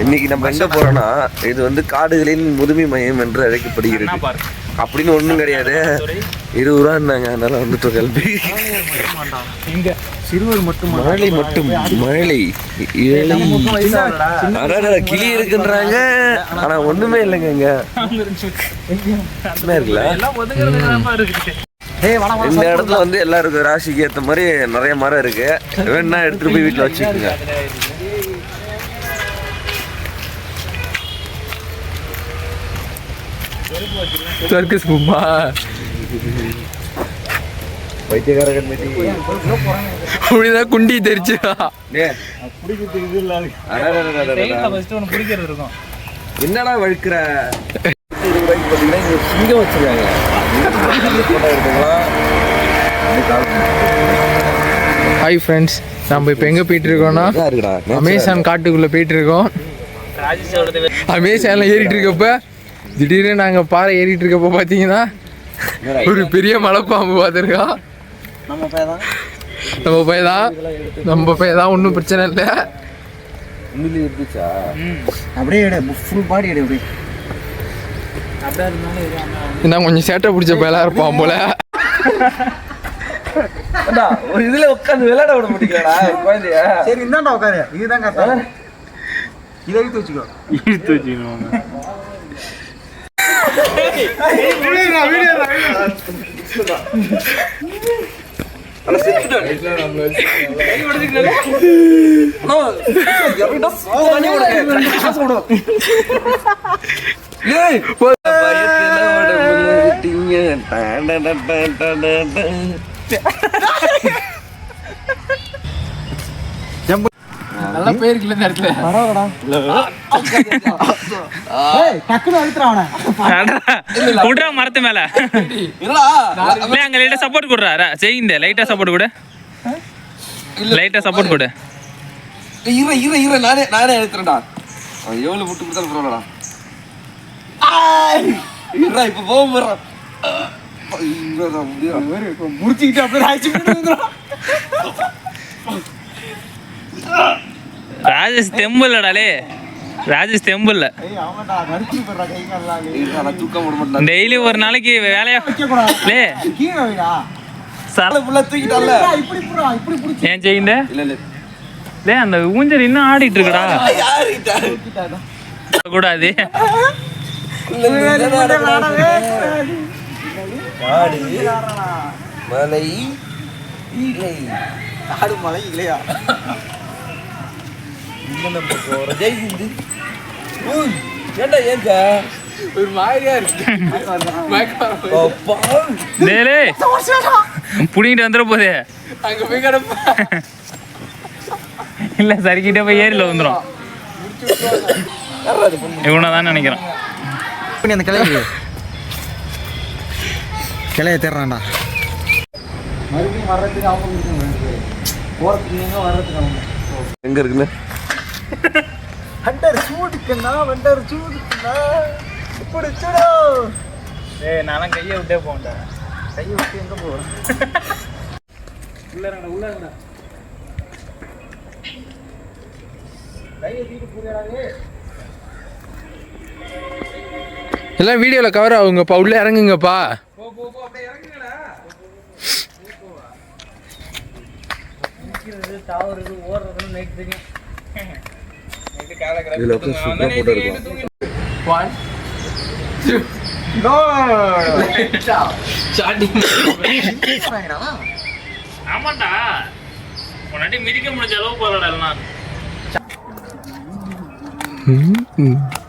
இன்னைக்கு நம்ம எங்க போறோம்னா, இது வந்து காடுகளின் முதுமை மையம் என்று அழைக்கப்படுகிறது. அப்படின்னு ஒண்ணும் கிடையாது, 20 ரூபா இருந்தாங்க, அதனால வந்துட்டு கல்வி. சிறுவர் மட்டும் மழை மட்டும் மழை கிளி இருக்குன்றாங்க, ஆனா ஒண்ணுமே இல்லைங்க. இங்க என்ன இருக்குல்ல, இந்த இடத்துல வந்து எல்லாருக்கும் ராசிக்கு ஏற்ற மாதிரி நிறைய மரம் இருக்கு. வேணா எடுத்துட்டு போய் வீட்டுல வச்சுக்கோங்க. குண்டி தெரிச்சு என்னடா வழுக்கிற. சிங்கம் வச்சிருக்காங்க. ஹாய் ஃப்ரெண்ட்ஸ், நம்ம இப்போ எங்கே போயிட்டு இருக்கோம்னா அமேசான் காட்டுக்குள்ளே போயிட்டு இருக்கோம். அமேசானில் ஏறிட்டு இருக்கப்ப திடீர்னு நாங்கள் பாறை ஏறிட்டு இருக்கப்போ பார்த்தீங்கன்னா ஒரு பெரிய மலைப்பாம்பு பார்த்துருக்கோம். நம்ம பையன் தான் ஒன்றும் பிரச்சனை இல்லை. நான் கொஞ்சம் சேட்டை பிடிச்ச பயலா இருப்பான் போல. இதுல உட்காந்து விளையாட விட முடியலடா குழந்தைய. சரி இந்தாண்டா உட்காரு, இதுதான் கரெக்டா. இதை இழுத்து வச்சுக்கோ. நல்லா போயிருக்கல இந்த இடத்துல. மரத்து மேல அங்க லைட்டா சப்போர்ட் கொடுறா. செய்யுங்க லைட்டா சப்போர்ட் கொடு. லைட்டா சப்போர்ட் கொடு. நானே எடுத்துறேன்டா. எவ்வளவு விட்டு கொடுத்தாலும் பரவாயில்லடா. இப்ப போக முடிச்சுக்கிட்டு அப்படியே ராஜேஷ் தெம்புல்லடாலே. ராஜேஷ் தெம்புல்ல. டெய்லி ஒரு நாளைக்கு வேலையா ஏன் செய்யுங்க. அந்த ஊஞ்சல் இன்னும் ஆடிட்டு இருக்குடா கூடாது. மலை காடு மலை இல்லையா? ஒரு மாதிரியா இருக்கு. புடிங்கிட்டு வந்துட போதே. அங்க போய் கிடப்பா. இல்ல சரிக்கிட்ட போய் ஏரியில வந்துடும். இவனதான் நினைக்கிறேன். அந்த கிளைய தேடுறான்டா. மறுபடியும் வர்றதுக்கு அவங்க போறதுக்கு எங்க வர்றதுக்கு அவங்க எங்க இருக்குன்னு ஹண்டர் சூடுக்குன்னா வண்டர் சூடுக்குன்னா இப்படி சூடோ. நான் கையை விட்டே போண்டா. கையை விட்டு எங்க போறேன்? உள்ள கையை தீட்டு புரியாதே. எல்லாம் வீடியோல கவர் ஆகுங்கப்பா. உள்ள இறங்குங்கப்பா. அப்படியே இறங்குங்கடா. தாவறது ஓடுறதுன்னு நைட் தெரியும். ஆமாண்டா, உன்னாட்டி மிதிக்க முடிஞ்ச அளவு போறடா எல்லாம்.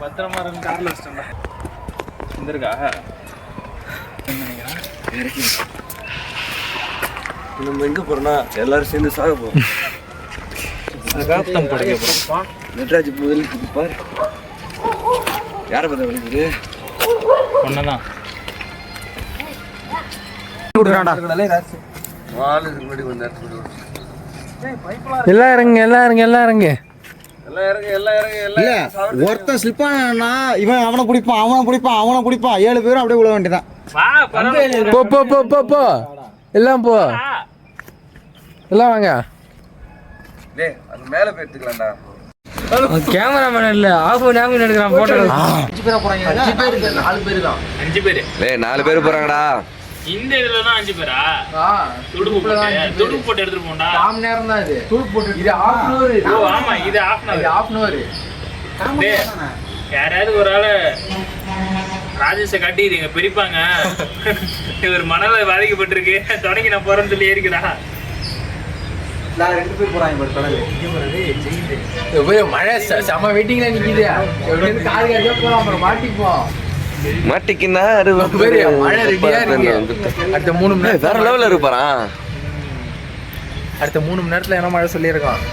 பத்திரமா இருக்கு. கார்ல வச்சிட்டா வந்திருக்கா நம்ம எங்க போறோம்னா எல்லாரும் சேர்ந்து சாக போறோம். சகாப்தம் படிக்க போறோம். நட்ராஜ் முதல் பாரு. யாரை பார்த்தா விழுக்குது? ஒன்னதான் எல்லாம் இறங்க எல்லாம் இறங்க. ஒருத்தன் ஸ்லிப்பானா இவன் அவனை பிடிப்பான் 7 பேரும் அப்படியே விழ வேண்டியதான். போ எல்லாம் போ. எல்லாம் வாங்க. டேய் அது மேல போய் எடுத்துக்கலாம்டா. கேமராமேன் இல்ல ஆஃப் பண்ணி எடுக்கலாம் போட்டோ. 5 பேரா போறாங்க. 5 பேர் இல்ல 4 பேர் தான். 5 பேர். டேய் 4 பேர் போறாங்கடா. இந்த இதுல தான் 5 பேரா? துடுப்பு போட்டு எடுத்துட்டு போண்டா. காம் நேரம் தான் இது. துடுப்பு போட்டு இது ½ hour. ஓ ஆமா இது ½ hour. டேய் யாராவது ஒரு ஆளு ராஜேஷை காட்டிடுங்க பிரிப்பாங்க. இவர் மணல பாதிக்கப்பட்டிருக்கு தொடங்கி நான் போறேன்னு சொல்லி ஏறிக்கிறா. நான் 2 பேர் போறாங்க பாரு கடலை. மழை செம வெயிட்டிங்ல நிக்குது. எப்படின்னு கால் காலியா போறோம் அப்புறம் மாட்டிப்போம். மாட்டிக்கினா மழை ரெடியா இருக்கு. அடுத்த 3 மணி நேரம் வேற லெவல்ல இருப்பாரான். அடுத்த 3 மணி நேரத்துல என்ன மழை சொல்லியிருக்கான்.